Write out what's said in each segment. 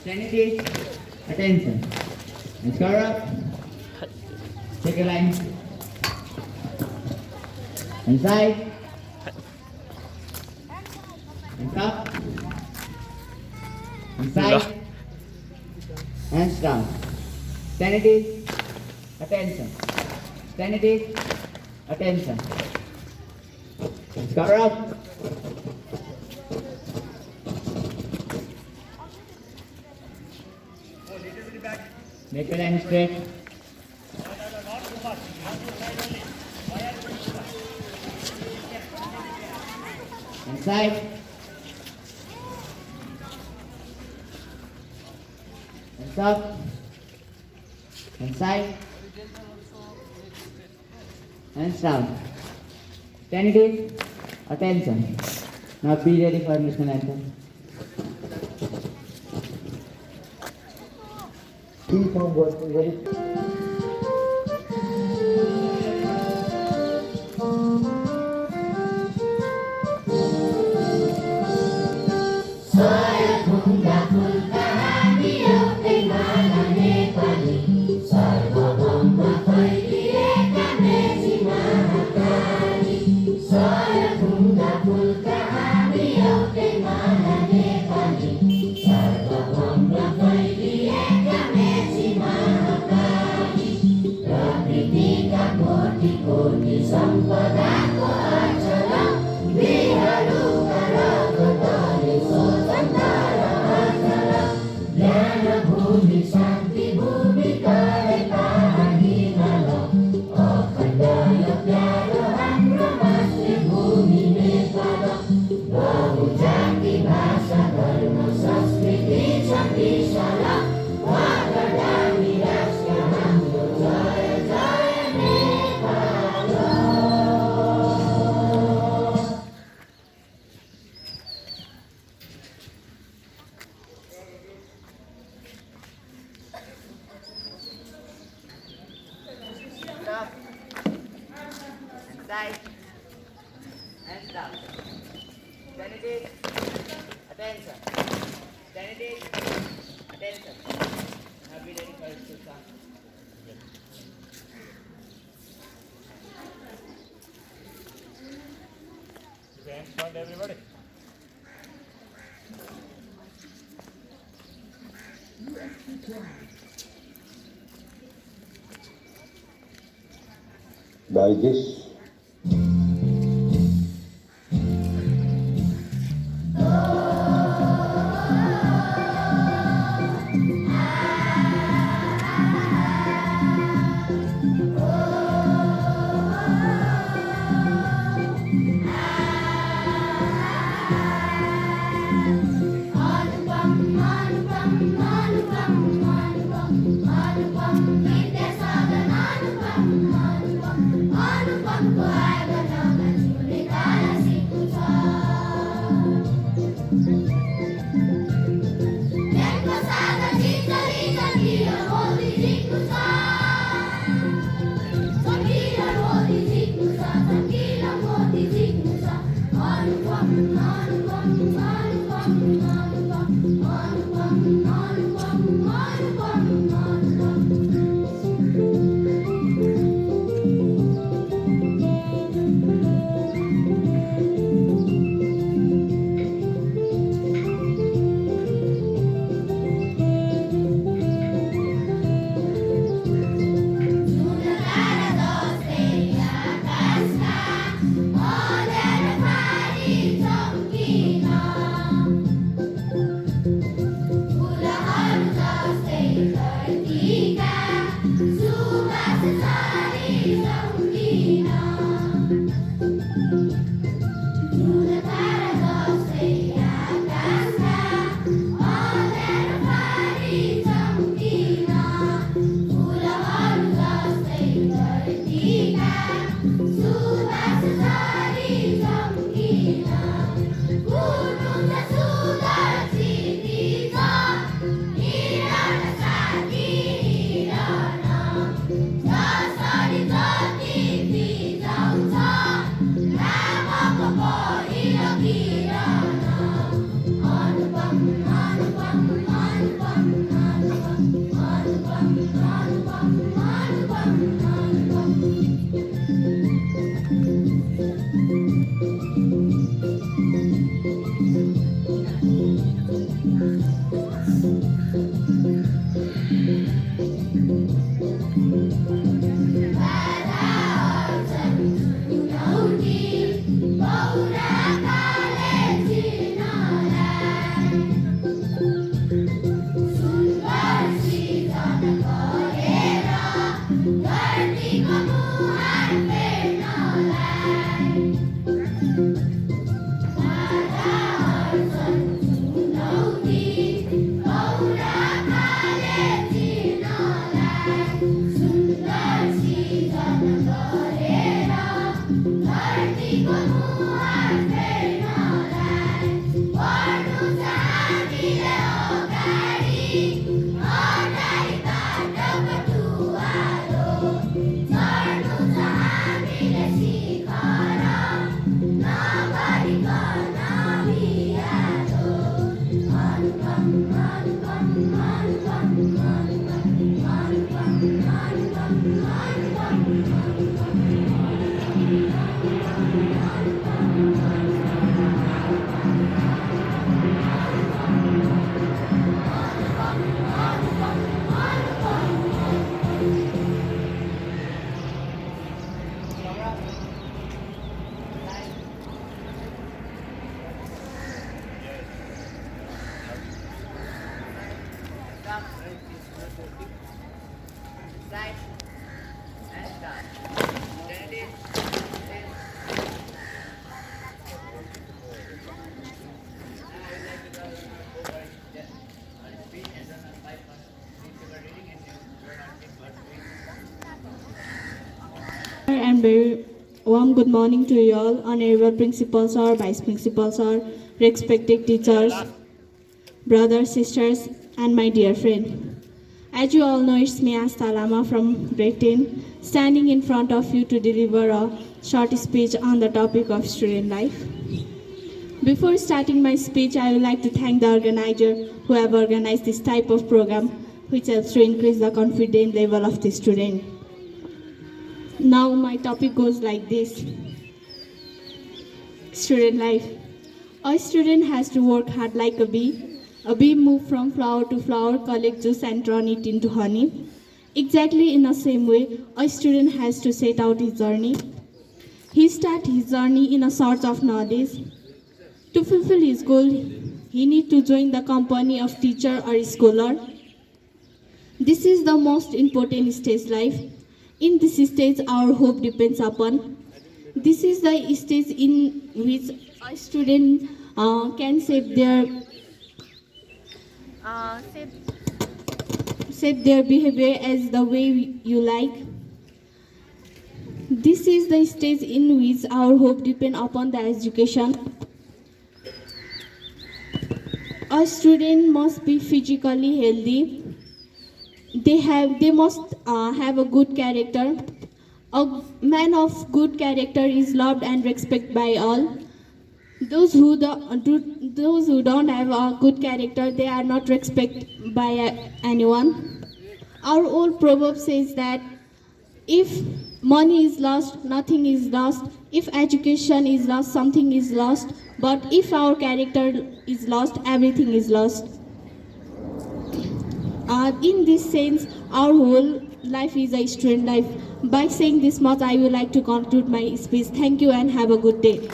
Stand it. Attention. And square up. Take a line. Inside. And up. Inside. Hands down. Stand it. Attention. Stand it. Attention. And square up. Make the line straight. Inside. Hands up. Inside. Hands down. Stand it. Attention. Now be ready for national anthem. Keep on working ready. Up. Inside. Hands down. Stand it. Attention. Stand it. Attention. Now be ready for it to start. Hands front, everybody. By this Hula up, slide, and start. Tentative, tense. Now I would like to go over just on speech and then on 5 minutes. Newspaper reading and then learn on 6 months. And very warm good morning to you all, honorable principal sir, vice principal sir, respected teachers, brothers, sisters, and my dear friend. As you all know, it's me Asta Lama from grade 10, standing in front of you to deliver a short speech on the topic of student life. Before starting my speech, I would like to thank the organizer who have organized this type of program, which helps to increase the confidence level of the student. Now my topic goes like this. Student life. A student has to work hard like a bee. A bee moves from flower to flower, collect juice and turn it into honey. Exactly in the same way, a student has to set out his journey. He starts his journey in a search of knowledge. To fulfill his goal, he needs to join the company of teacher or scholar. This is the most important stage life. In this stage, our hope depends upon. This is the stage in which a student can shape their behavior as the way you like. This is the stage in which our hope depends upon the education. A student must be physically healthy. They must have a good character. A man of good character is loved and respected by all. Those who don't have a good character, they are not respected by anyone. Our old proverb says that if money is lost, nothing is lost. If education is lost, something is lost. But if our character is lost, everything is lost. In this sense, our whole life is a student life. By saying this much, I would like to conclude my speech. Thank you and have a good day. To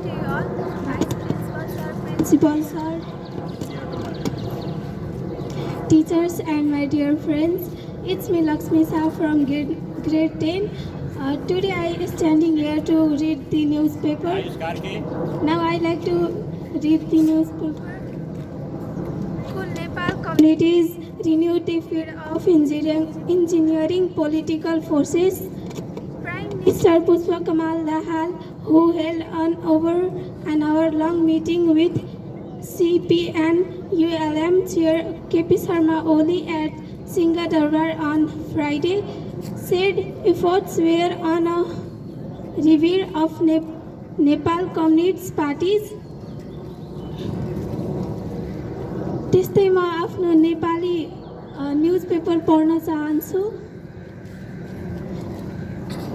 you all, Vice Principal Sir, Principal sir, teachers, and my dear friends, it's me Lakshmi Shah from grade 10. Today I am standing here to read the newspaper. Now I like to read the newspaper. Cool Nepal communities renewed the fear of engineering political forces. Prime Minister Pushpa Kamal Dahal, who held an over an hour-long meeting with CP and ULM chair KP Sharma Oli at Singha Darbar on Friday, said efforts were on a review of Nepal Communist parties. त्यस्तै म आफ्नो Nepali newspaper पढ्न चाहन्छु।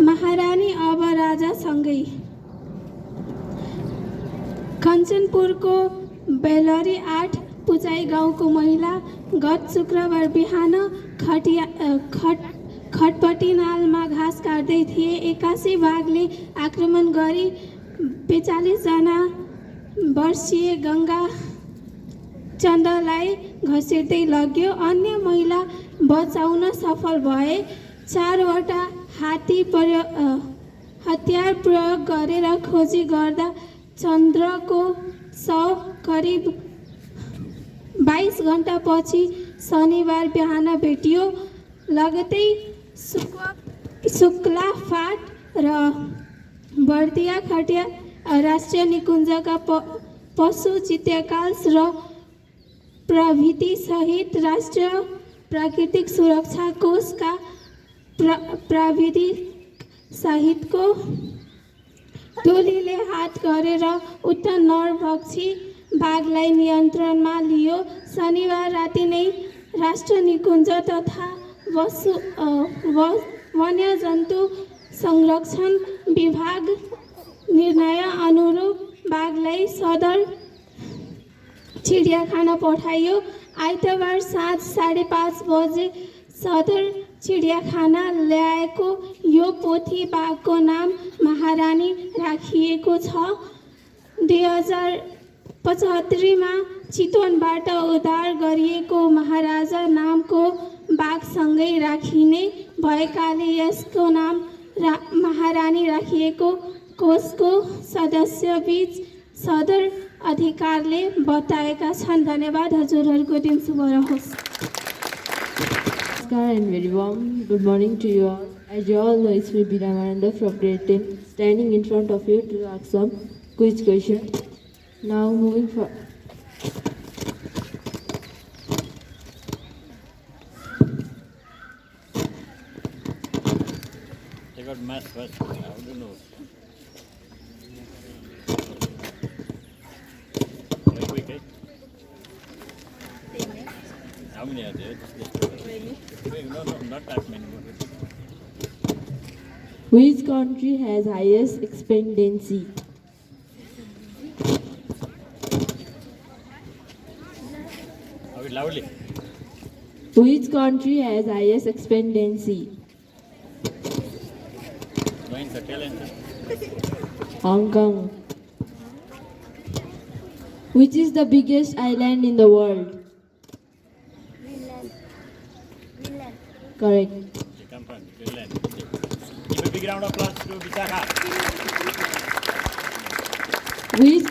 महारानी अब राजासँगै। कञ्चनपुरको बेलरी 8 पुचाई गाउँको महिला गत शुक्रबार बिहान खटपटी नालमा घाँस काट्दै थिए। 81 बाघले आक्रमण गरी 45 जना वर्षीय गङ्गा चन्दलाई घसीट्दै लग्यो। अन्य महिला बचाउन सफल भए। 4 वटा हतियार प्रयोग गरेर खोजी गर्दा चन्द्रको शव करिब 22 घण्टापछि शनिबार बिहान भेटियो। लगतै शुक्लाफाट र बर्दिया खटिया राष्ट्रिय निकुञ्जका पशु चित्तकाल र प्रविधि सहित राष्ट्रिय प्राकृतिक सुरक्षा कोषका प्राविधि सहितको टोलीले हात गरेर उक्त नरभक्षी बाघलाई नियन्त्रणमा लियो। शनिबार राति नै राष्ट्रिय निकुञ्ज तथा वन्यजन्तु संरक्षण विभाग निर्णय अनुरूप बाघलाई सदर चिडियाखाना पठाइयो। आइतबार साँझ 5:30 बजे सदर चिडियाखाना ल्याएको यो पोथी बाघको नाम महारानी राखिएको छ। 2075 मा चितवनबाट उद्धार गरिएको महाराजा नामको बाघसँगै राखिने भएकाले यसको नाम महारानी राखिएको। कोषको सदस्यबीच सदर अधिकारले बताएका छन्। धन्यवाद। हजुरहरूको दिन शुभ रहोस्। Namaskar and very warm good morning to you all. As you all know, it's me Bina Maranda from grade 10, standing in front of you to ask some quiz question. Now moving for. They got math first. How do you know? Very quick, eh? How many are there? Wait, no, not that many. Which country has highest expectancy? Are we loudly? Which country has highest expectancy? No answer, tell answer. Hong Kong. Which is the biggest island in the world? Correct. They come from Finland. Give a big round of applause to Visakha. Which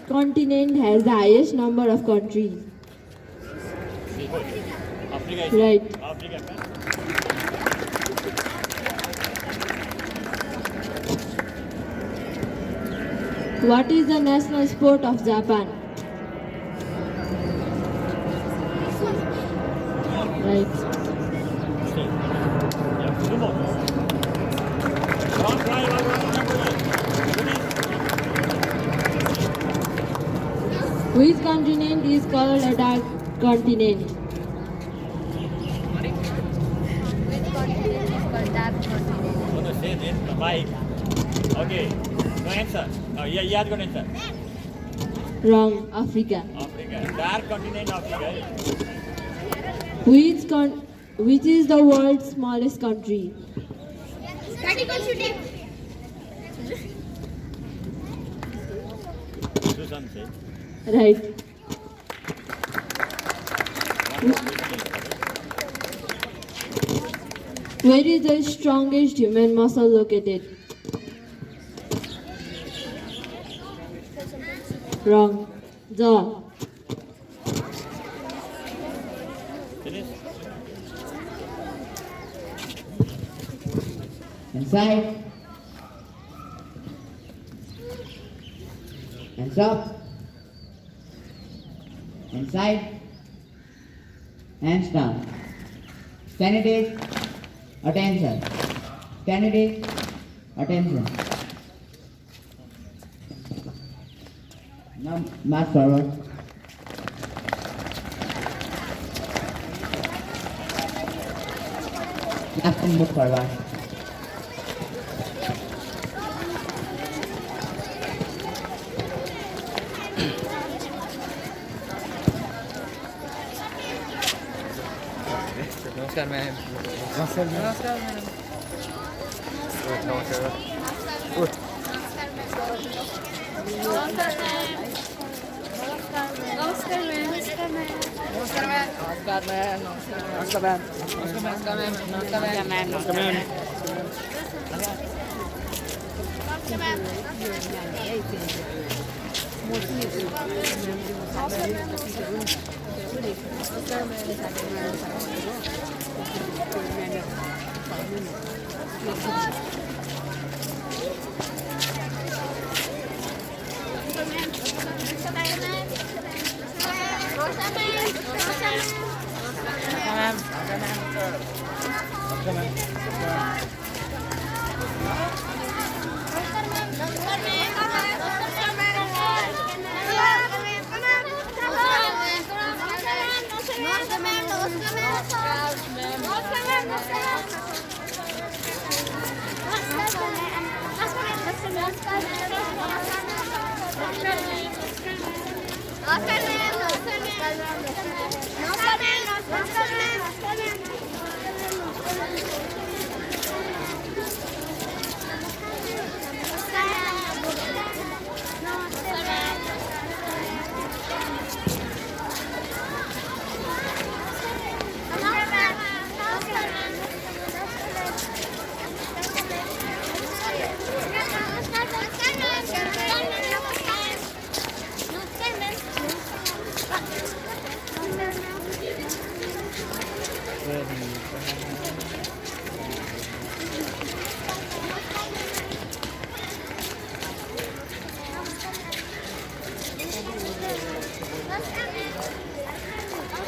continent has the highest number of countries? Africa is Right. Africa. What is the national sport of Japan? Right. Yeah, sumo. Long drive over number 1. Which continent is called a dark continent? No, say this, the mic. Okay, no answer. No, yeah, got answer. Wrong. Africa. Africa. Dark continent Africa. Which is the world's smallest country? Do something. Right. Where is the strongest human muscle located? Wrong. Jaw. Finish. Inside. Hands up. Inside. Hands down. Candidates, attention. Candidates, attention. Now march forward. Left and move forward. नमस्कार ma'am. नमस्कार ma'am. नमस्कार।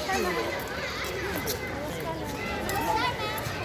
नमस्कार